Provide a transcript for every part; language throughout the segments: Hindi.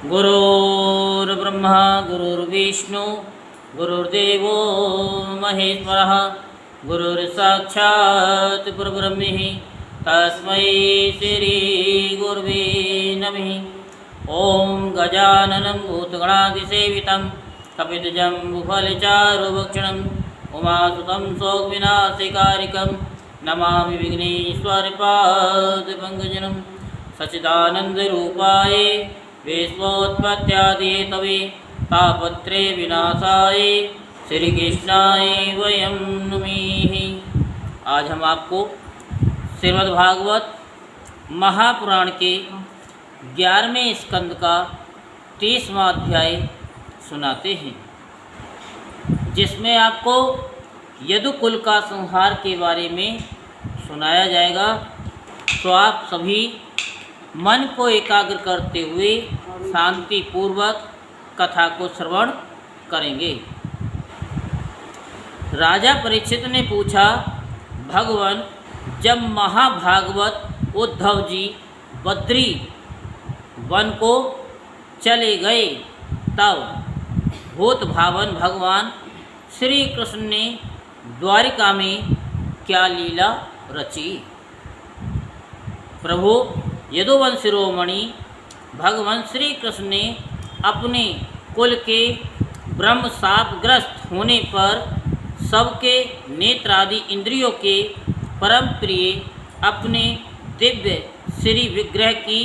गुरुर्ब्रह्मा गुरुर्विष्णु गुरुर्देवो महेश्वरः गुरुर्साक्षात् परब्रह्म तस्मै श्री गुरुवे नमः। ओं गजाननं भूतगणादिसेवितं कपितजम्बुफलचारुभक्षणम् उमासुतं शोकविनाशकारिकं नमामि विघ्नेश्वरपादपङ्कजं। सच्चिदानन्दरूपाय विश्वोत्पत्त्यादिहेतवे तापत्रय विनाशाय श्रीकृष्णाय वयं नमः। आज हम आपको श्रीमद्भागवत महापुराण के 11वें स्कंद का 30वां अध्याय सुनाते हैं, जिसमें आपको यदुकुल का संहार के बारे में सुनाया जाएगा। तो आप सभी मन को एकाग्र करते हुए शांति पूर्वक कथा को श्रवण करेंगे। राजा परीक्षित ने पूछा, भगवान, जब महाभागवत उद्धव जी बद्री वन को चले गए तब भूत भावन भगवान श्री कृष्ण ने द्वारिका में क्या लीला रची। प्रभु यदुवंश शिरोमणि भगवान श्री कृष्ण ने अपने कुल के ब्रह्म शापग्रस्त होने पर सबके नेत्र आदि इंद्रियों के परम प्रिय अपने दिव्य श्री विग्रह की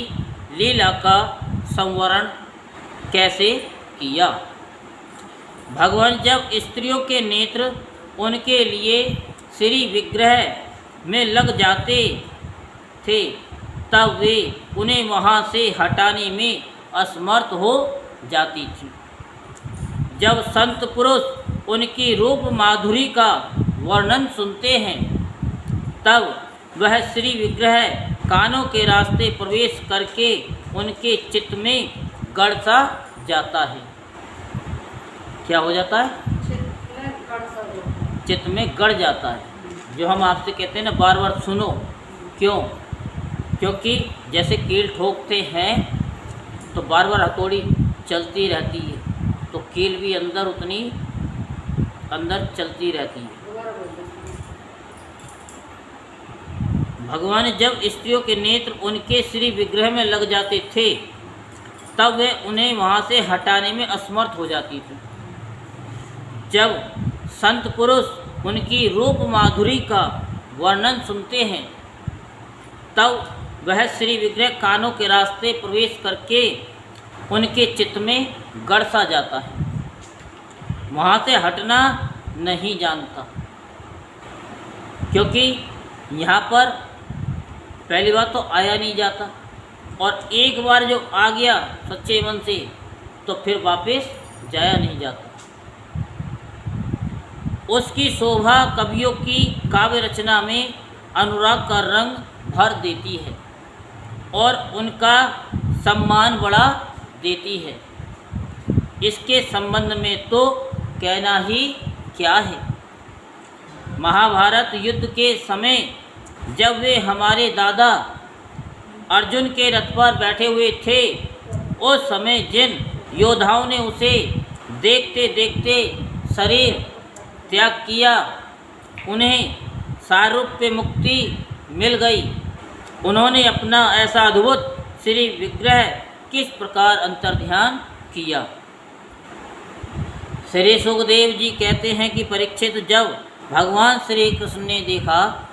लीला का संवरण कैसे किया। भगवान जब स्त्रियों के नेत्र उनके लिए श्री विग्रह में लग जाते थे तब वे उन्हें वहाँ से हटाने में असमर्थ हो जाती थी। जब संत पुरुष उनकी रूप माधुरी का वर्णन सुनते हैं तब वह श्री विग्रह कानों के रास्ते प्रवेश करके उनके चित्त में गड़ सा जाता है। क्या हो जाता है? चित्त में गड़ जाता है। जो हम आपसे कहते हैं ना, बार बार सुनो। क्यों? क्योंकि जैसे कील ठोकते हैं तो बार बार हथौड़ी चलती रहती है, तो कील भी अंदर उतनी अंदर चलती रहती है। भगवान जब स्त्रियों के नेत्र उनके श्री विग्रह में लग जाते थे तब वे उन्हें वहाँ से हटाने में असमर्थ हो जाती थी। जब संत पुरुष उनकी रूप माधुरी का वर्णन सुनते हैं तब वह श्री विग्रह कानों के रास्ते प्रवेश करके उनके चित्त में गड़ सा जाता है, वहाँ से हटना नहीं जानता। क्योंकि यहाँ पर पहली बात तो आया नहीं जाता, और एक बार जो आ गया सच्चे मन से तो फिर वापस जाया नहीं जाता। उसकी शोभा कवियों की काव्य रचना में अनुराग का रंग भर देती है और उनका सम्मान बढ़ा देती है। इसके संबंध में तो कहना ही क्या है। महाभारत युद्ध के समय जब वे हमारे दादा अर्जुन के रथ पर बैठे हुए थे, उस समय जिन योद्धाओं ने उसे देखते देखते शरीर त्याग किया, उन्हें सारूप्य मुक्ति मिल गई। उन्होंने अपना ऐसा अद्भुत श्री विग्रह किस प्रकार अंतर्ध्यान किया। श्री सुखदेव जी कहते हैं कि परीक्षित, जब भगवान श्री कृष्ण ने देखा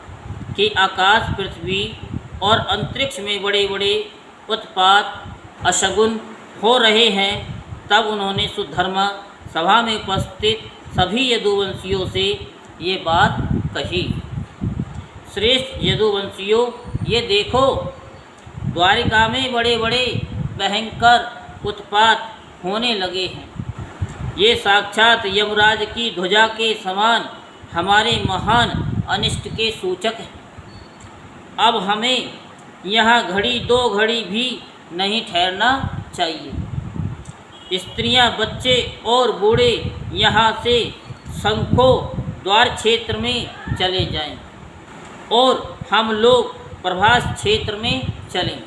कि आकाश, पृथ्वी और अंतरिक्ष में बड़े बड़े उत्पात अशगुन हो रहे हैं, तब उन्होंने सुधर्मा सभा में उपस्थित सभी यदुवंशियों से ये बात कही। श्रेष्ठ यदुवंशियों, ये देखो, द्वारिका में बड़े बड़े भयंकर उत्पात होने लगे हैं। ये साक्षात यमराज की ध्वजा के समान हमारे महान अनिष्ट के सूचक हैं। अब हमें यहाँ घड़ी दो घड़ी भी नहीं ठहरना चाहिए। स्त्रियां, बच्चे और बूढ़े यहाँ से शंखों द्वार क्षेत्र में चले जाएं और हम लोग प्रभास क्षेत्र में चलें।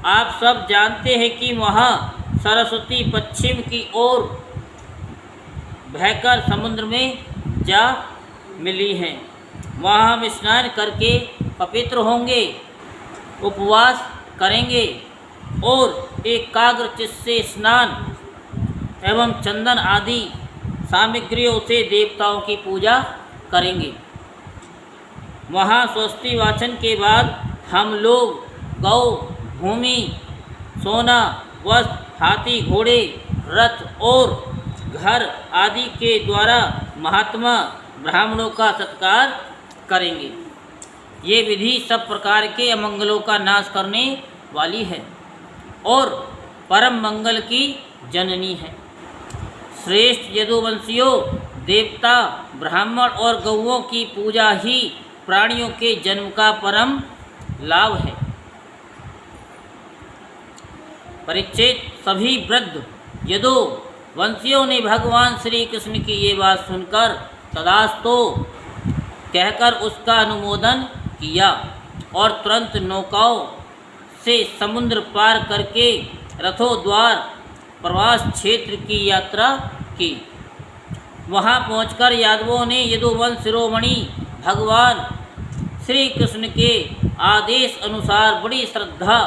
आप सब जानते हैं कि वहाँ सरस्वती पश्चिम की ओर बहकर समुद्र में जा मिली हैं। वहाँ हम स्नान करके पवित्र होंगे, उपवास करेंगे और एकाग्र चित्त से स्नान एवं चंदन आदि सामग्रियों से देवताओं की पूजा करेंगे। वहाँ स्वस्ति वाचन के बाद हम लोग गौ, भूमि, सोना, वस्त्र, हाथी, घोड़े, रथ और घर आदि के द्वारा महात्मा ब्राह्मणों का सत्कार करेंगे। ये विधि सब प्रकार के अमंगलों का नाश करने वाली है और परम मंगल की जननी है। श्रेष्ठ यदुवंशियों, देवता, ब्राह्मण और गौओं की पूजा ही प्राणियों के जन्म का परम लाभ है। परिच्छेद सभी वृद्ध यदुवंशियों ने भगवान श्री कृष्ण की ये बात सुनकर तदास्तु कहकर उसका अनुमोदन किया और तुरंत नौकाओं से समुद्र पार करके रथों द्वार प्रवास क्षेत्र की यात्रा की। वहाँ पहुंचकर यादवों ने यदुवंश शिरोमणि भगवान श्री कृष्ण के आदेश अनुसार बड़ी श्रद्धा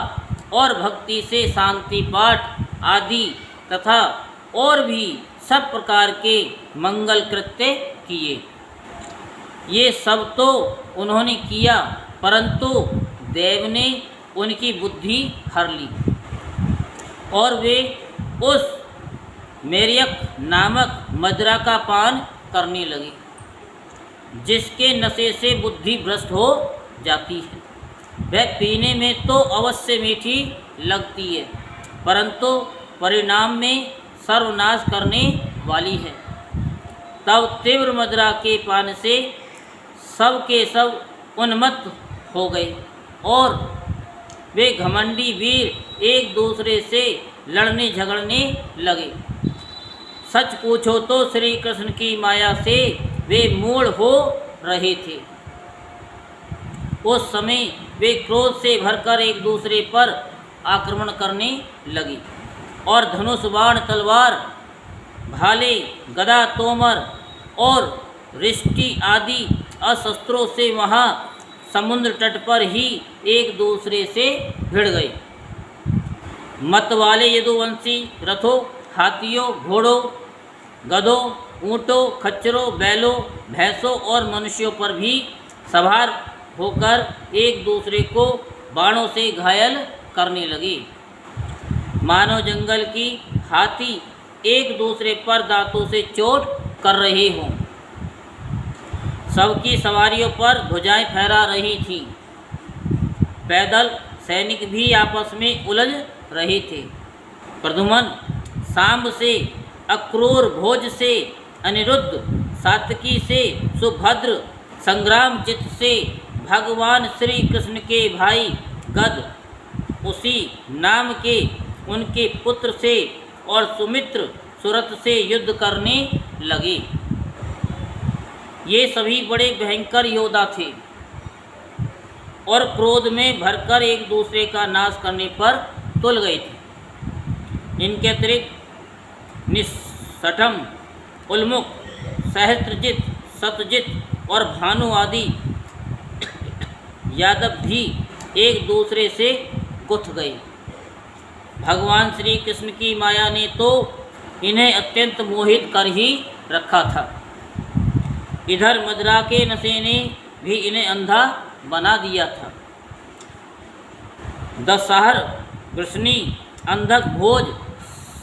और भक्ति से शांति पाठ आदि तथा और भी सब प्रकार के मंगल कृत्य किए। ये सब तो उन्होंने किया, परंतु देव ने उनकी बुद्धि हर ली और वे उस मेरियक नामक मदिरा का पान करने लगे, जिसके नशे से बुद्धि भ्रष्ट हो जाती है। वह पीने में तो अवश्य मीठी लगती है, परंतु परिणाम में सर्वनाश करने वाली है। तब तीव्र मदिरा के पान से सब के सब उन्मत्त हो गए और वे घमंडी वीर एक दूसरे से लड़ने झगड़ने लगे। सच पूछो तो श्री कृष्ण की माया से वे मूढ़ हो रहे थे। उस समय वे क्रोध से भरकर एक दूसरे पर आक्रमण करने लगे और धनुष, बाण, तलवार, भाले, गदा, तोमर और रिष्टि आदि अस्त्रों से वहाँ समुद्र तट पर ही एक दूसरे से भिड़ गए। मत वाले यदुवंशी रथों, हाथियों, घोड़ों, गधों, ऊँटों, खच्चरों, बैलों, भैंसों और मनुष्यों पर भी सवार होकर एक दूसरे को बाणों से घायल करने लगे, मानो जंगल की हाथी एक दूसरे पर दांतों से चोट कर रहे हों। सबकी सवारियों पर भुजाएं फहरा रही थीं। पैदल सैनिक भी आपस में उलझ रहे थे। प्रद्युम्न सांब से, अक्रूर भोज से, अनिरुद्ध सात्विकी से, सुभद्र संग्रामजित से, भगवान श्री कृष्ण के भाई गद उसी नाम के उनके पुत्र से और सुमित्र सुरथ से युद्ध करने लगे। ये सभी बड़े भयंकर योद्धा थे और क्रोध में भरकर एक दूसरे का नाश करने पर तुल गए थे। इनके अतिरिक्त निष्ठम, उल्मुख, सहस्त्रजित, सतजित और भानु आदि यादव भी एक दूसरे से गुथ गए। भगवान श्री कृष्ण की माया ने तो इन्हें अत्यंत मोहित कर ही रखा था। इधर मदिरा के नशे ने भी इन्हें अंधा बना दिया था। दशहर, वृष्णि, अंधक, भोज,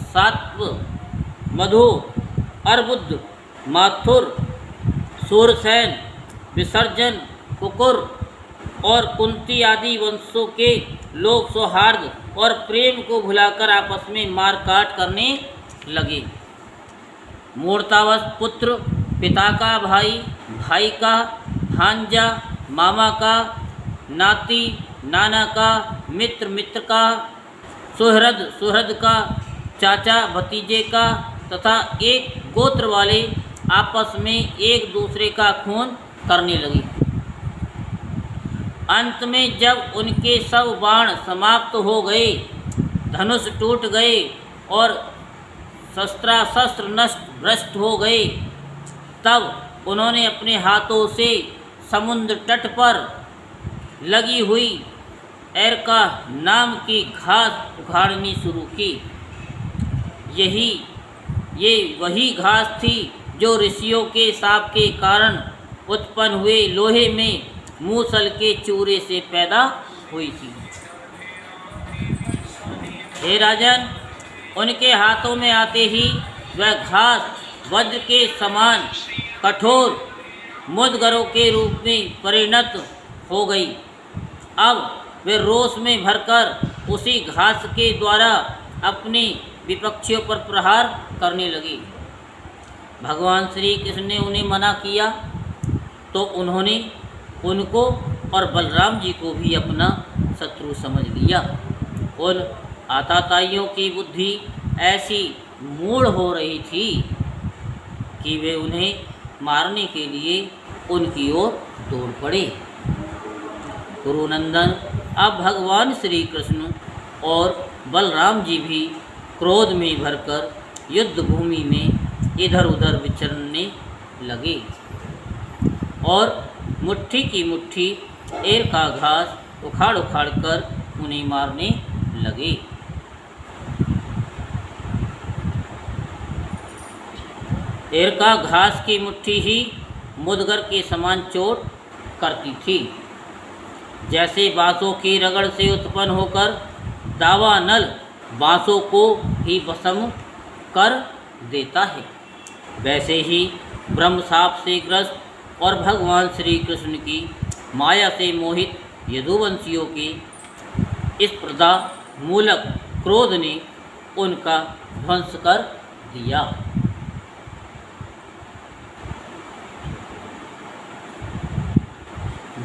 सात्व, मधु, अर्बुद्ध, माथुर, सूरसेन, विसर्जन, कुकुर और कुंती आदि वंशों के लोग सौहार्द और प्रेम को भुलाकर आपस में मार काट करने लगे। मूर्तावश पुत्र पिता का भाई, भाई का भांजा, मामा का नाती, नाना का मित्र, मित्र का सुहृद, सुहृद का चाचा, भतीजे का तथा एक गोत्र वाले आपस में एक दूसरे का खून करने लगे। अंत में जब उनके सब बाण समाप्त हो गए, धनुष टूट गए और शस्त्रास्त्र नष्ट भ्रष्ट हो गए, तब उन्होंने अपने हाथों से समुद्र तट पर लगी हुई एरका नाम की घास उखाड़नी शुरू की। ये वही घास थी जो ऋषियों के शाप के कारण उत्पन्न हुए लोहे में मूसल के चूरे से पैदा हुई थी। हे राजन, उनके हाथों में आते ही वह घास वज्र के समान कठोर मुद्गरों के रूप में परिणत हो गई। अब वे रोष में भरकर उसी घास के द्वारा अपने विपक्षियों पर प्रहार करने लगे। भगवान श्री कृष्ण ने उन्हें मना किया तो उन्होंने उनको और बलराम जी को भी अपना शत्रु समझ लिया। उन आताताइयों की बुद्धि ऐसी मूढ़ हो रही थी कि वे उन्हें मारने के लिए उनकी ओर दौड़ पड़े। कुरुनंदन, अब भगवान श्री कृष्ण और बलराम जी भी क्रोध में भरकर युद्ध भूमि में इधर उधर विचरने लगे और मुट्ठी की मुट्ठी एर का घास उखाड़ उखाड़ कर उन्हें मारने लगे। एर का घास की मुट्ठी ही मुदगर के समान चोट करती थी, जैसे बांसों की रगड़ से उत्पन्न होकर दावानल बांसों को ही भस्म कर देता है, वैसे ही ब्रह्मशाप से ग्रस्त और भगवान श्री कृष्ण की माया से मोहित यदुवंशियों के इस प्रदा मूलक क्रोध ने उनका ध्वंस कर दिया।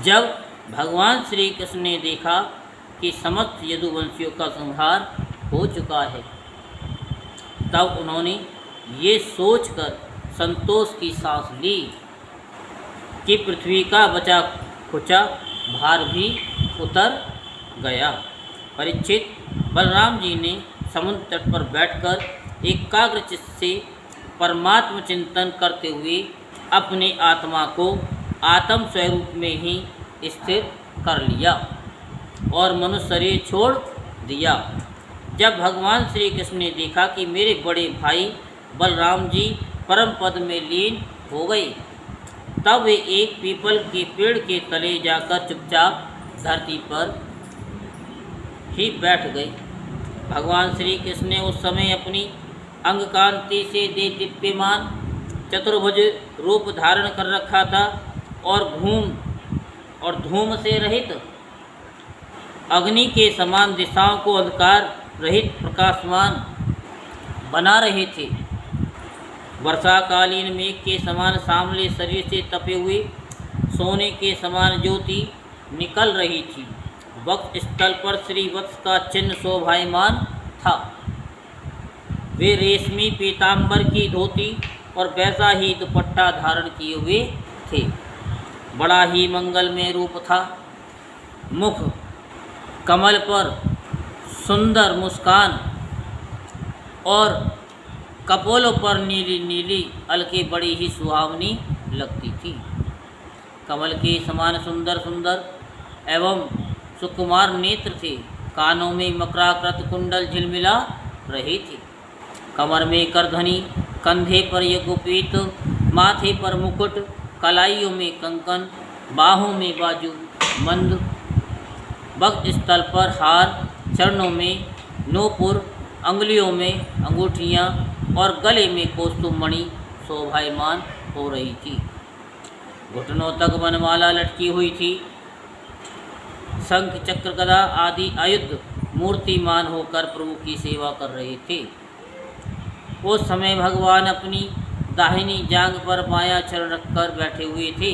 जब भगवान श्री कृष्ण ने देखा कि समस्त यदुवंशियों का संहार हो चुका है, तब उन्होंने ये सोचकर संतोष की सांस ली कि पृथ्वी का बचा खुचा भार भी उतर गया। परीक्षित, बलराम जी ने समुद्र तट पर बैठकर एकाग्र चित्त से परमात्म चिंतन करते हुए अपने आत्मा को आत्म स्वरूप में ही स्थिर कर लिया और मनुष्य शरीर छोड़ दिया। जब भगवान श्री कृष्ण ने देखा कि मेरे बड़े भाई बलराम जी परम पद में लीन हो गए, तब वे एक पीपल के पेड़ के तले जाकर चुपचाप धरती पर ही बैठ गए। भगवान श्री कृष्ण ने उस समय अपनी अंगकांति से दीप्यमान चतुर्भुज रूप धारण कर रखा था और धूम से रहित अग्नि के समान दिशाओं को अंधकार रहित प्रकाशमान बना रहे थे। वर्षाकालीन मेघ के समान सामले शरीर से तपे हुए सोने के समान ज्योति निकल रही थी। वक्ष स्थल पर श्रीवत्स का चिन्ह शोभायमान था। वे रेशमी पीताम्बर की धोती और वैसा ही दुपट्टा धारण किए हुए थे। बड़ा ही मंगलमय रूप था। मुख कमल पर सुंदर मुस्कान और कपोलों पर नीली नीली अलके बड़ी ही सुहावनी लगती थी। कमल के समान सुंदर सुंदर एवं सुकुमार नेत्र थे। कानों में मकराकृत कुंडल झिलमिला रहे थे। कमर में करधनी, कंधे पर यज्ञोपीत, माथे पर मुकुट, कलाइयों में कंकन, बाहों में बाजू मंद, वक्ष स्थल पर हार, चरणों में नूपुर, अंगुलियों में अंगूठियाँ और गले में कौस्तुभ मणि शोभायमान हो रही थी। घुटनों तक वनमाला लटकी हुई थी। शंख चक्र गदा आदि आयुध मूर्तिमान होकर प्रभु की सेवा कर रहे थे। उस समय भगवान अपनी दाहिनी जांघ पर बायां चरण रखकर बैठे हुए थे।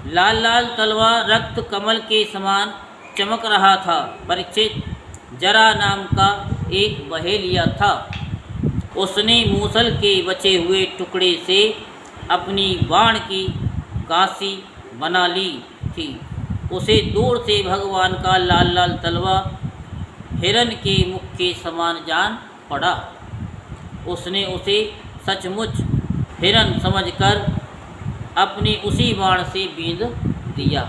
लाल लाल तलवार रक्त कमल के समान चमक रहा था। परीक्षित, जरा नाम का एक बहेलिया था। उसने मूसल के बचे हुए टुकड़े से अपनी बाण की कांसी बना ली थी। उसे दूर से भगवान का लाल लाल तलवा हिरन के मुख के समान जान पड़ा। उसने उसे सचमुच हिरन समझकर अपनी उसी बाण से बींध दिया।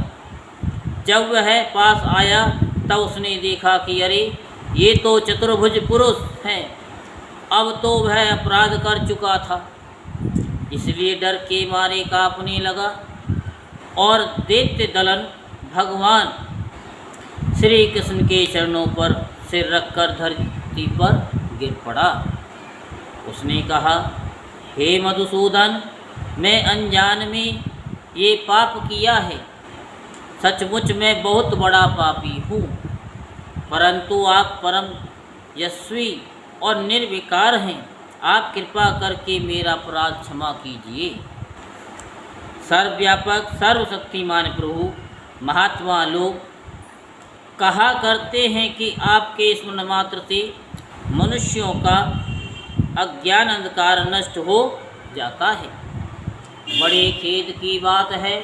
जब वह पास आया तब उसने देखा कि अरे ये तो चतुर्भुज पुरुष हैं। अब तो वह अपराध कर चुका था, इसलिए डर के मारे कांपने लगा और दैत्य दलन भगवान श्री कृष्ण के चरणों पर सिर रखकर धरती पर गिर पड़ा। उसने कहा, हे मधुसूदन, मैं अनजान में ये पाप किया है। सचमुच मैं बहुत बड़ा पापी हूँ, परंतु आप परम यशस्वी और निर्विकार हैं। आप कृपा करके मेरा अपराध क्षमा कीजिए। सर्वव्यापक सर्वशक्तिमान प्रभु, महात्मा लोग कहा करते हैं कि आपके स्मरण मात्र से मनुष्यों का अज्ञान अंधकार नष्ट हो जाता है। बड़े खेद की बात है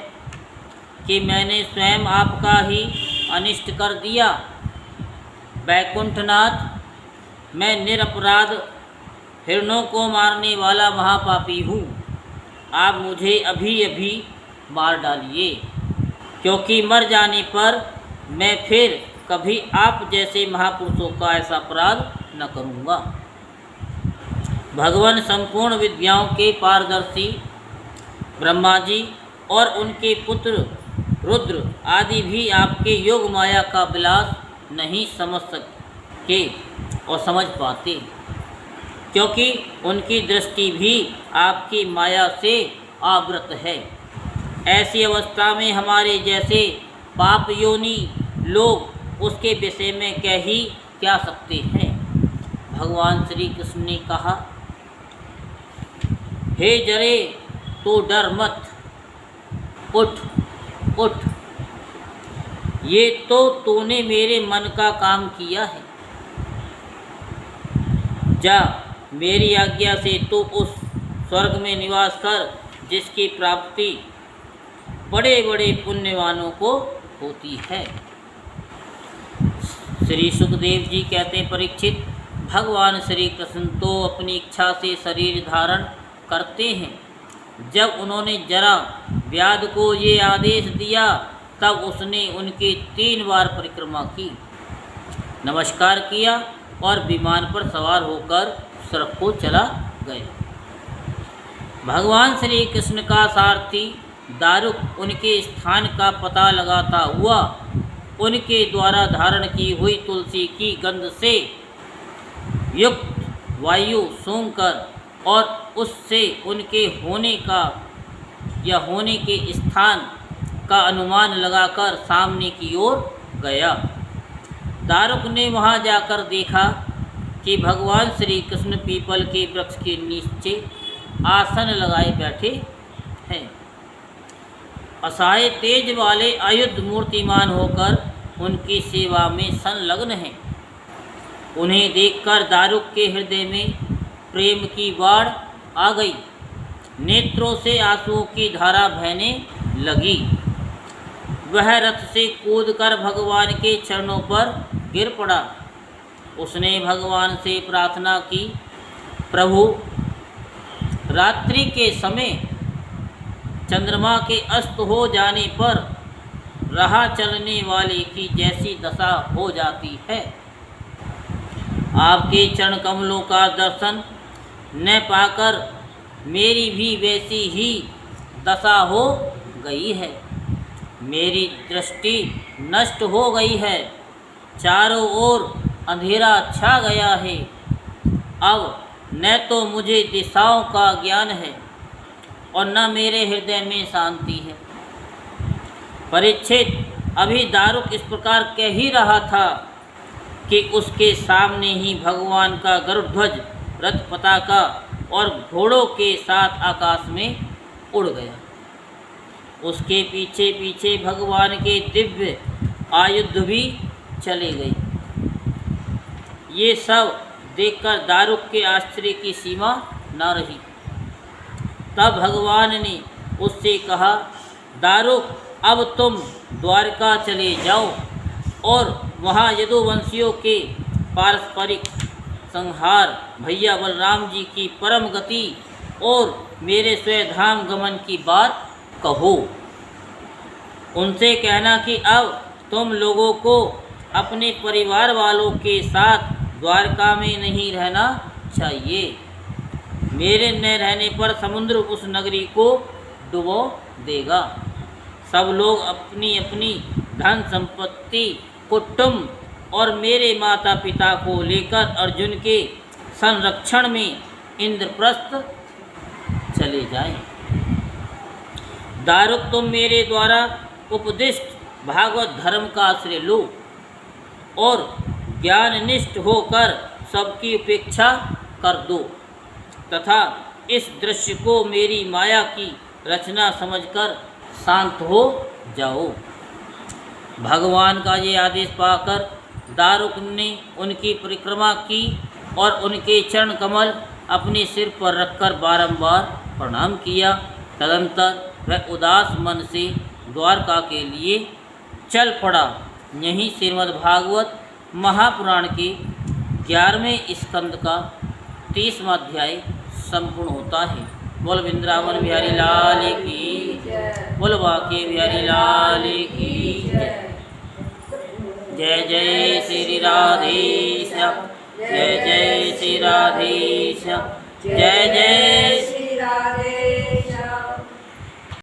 कि मैंने स्वयं आपका ही अनिष्ट कर दिया। वैकुंठनाथ, मैं निरपराध हिरणों को मारने वाला महापापी हूँ। आप मुझे अभी अभी मार डालिए, क्योंकि मर जाने पर मैं फिर कभी आप जैसे महापुरुषों का ऐसा अपराध न करूँगा। भगवान संपूर्ण विद्याओं के पारदर्शी ब्रह्मा जी और उनके पुत्र रुद्र आदि भी आपके योग माया का विलास नहीं समझ सके और समझ पाते, क्योंकि उनकी दृष्टि भी आपकी माया से आवृत है। ऐसी अवस्था में हमारे जैसे पाप योनि लोग उसके विषय में कह ही क्या सकते हैं। भगवान श्री कृष्ण ने कहा, हे जरे, तो डर मत, उठ उठ, ये तो तूने मेरे मन का काम किया है। जा, मेरी आज्ञा से तू उस स्वर्ग में निवास कर जिसकी प्राप्ति बड़े बड़े पुण्यवानों को होती है। श्री सुखदेव जी कहते हैं, परीक्षित, भगवान श्री कृष्ण तो अपनी इच्छा से शरीर धारण करते हैं। जब उन्होंने जरा व्याध को ये आदेश दिया तब उसने उनकी 3 बार परिक्रमा की, नमस्कार किया और विमान पर सवार होकर स्वर्ग को चला गए। भगवान श्री कृष्ण का सारथी दारुक उनके स्थान का पता लगाता हुआ उनके द्वारा धारण की हुई तुलसी की गंध से युक्त वायु सूंघकर और उससे उनके होने का या होने के स्थान का अनुमान लगाकर सामने की ओर गया। दारुक ने वहां जाकर देखा कि भगवान श्री कृष्ण पीपल के वृक्ष के नीचे आसन लगाए बैठे हैं। असहाय तेज वाले आयुध मूर्तिमान होकर उनकी सेवा में संलग्न हैं। उन्हें देखकर दारुक के हृदय में प्रेम की बाढ़ आ गई। नेत्रों से आंसुओं की धारा बहने लगी। वह रथ से कूदकर भगवान के चरणों पर गिर पड़ा। उसने भगवान से प्रार्थना की, प्रभु, रात्रि के समय चंद्रमा के अस्त हो जाने पर राह चलने वाले की जैसी दशा हो जाती है, आपके चरण कमलों का दर्शन न पाकर मेरी भी वैसी ही दशा हो गई है। मेरी दृष्टि नष्ट हो गई है, चारों ओर अंधेरा छा गया है। अब न तो मुझे दिशाओं का ज्ञान है और न मेरे हृदय में शांति है। परीक्षित, अभी दारुक इस प्रकार कह ही रहा था कि उसके सामने ही भगवान का गरुड़ध्वज रथ पताका और घोड़ों के साथ आकाश में उड़ गया। उसके पीछे पीछे भगवान के दिव्य आयुध भी चले गए। ये सब देखकर दारुक के आश्चर्य की सीमा न रही। तब भगवान ने उससे कहा, दारुक, अब तुम द्वारका चले जाओ और वहाँ यदुवंशियों के पारस्परिक संहार, भैया बलराम जी की परम गति और मेरे स्वधाम गमन की बात कहो। उनसे कहना कि अब तुम लोगों को अपने परिवार वालों के साथ द्वारका में नहीं रहना चाहिए। मेरे न रहने पर समुद्र उस नगरी को डुबो देगा। सब लोग अपनी अपनी धन संपत्ति, कुटुंब और मेरे माता पिता को लेकर अर्जुन के संरक्षण में इंद्रप्रस्थ चले जाएं। दारुक, तुम मेरे द्वारा उपदिष्ट भागवत धर्म का आश्रय लो और ज्ञाननिष्ठ होकर सबकी उपेक्षा कर दो तथा इस दृश्य को मेरी माया की रचना समझकर शांत हो जाओ। भगवान का ये आदेश पाकर दारुक ने उनकी परिक्रमा की और उनके चरण कमल अपने सिर पर रखकर बारंबार प्रणाम किया। तदंतर वह उदास मन से द्वारका के लिए चल पड़ा। यहीं श्रीमद्भागवत महापुराण के 11वें स्कंद का 30वां अध्याय संपूर्ण होता है। बोल वृंदावन बिहारी लाल की, बोल बांके बिहारी लाल की जय। जय जय श्री राधेश्याम, जय जय श्री राधेश्याम, जय जय श्री राधे।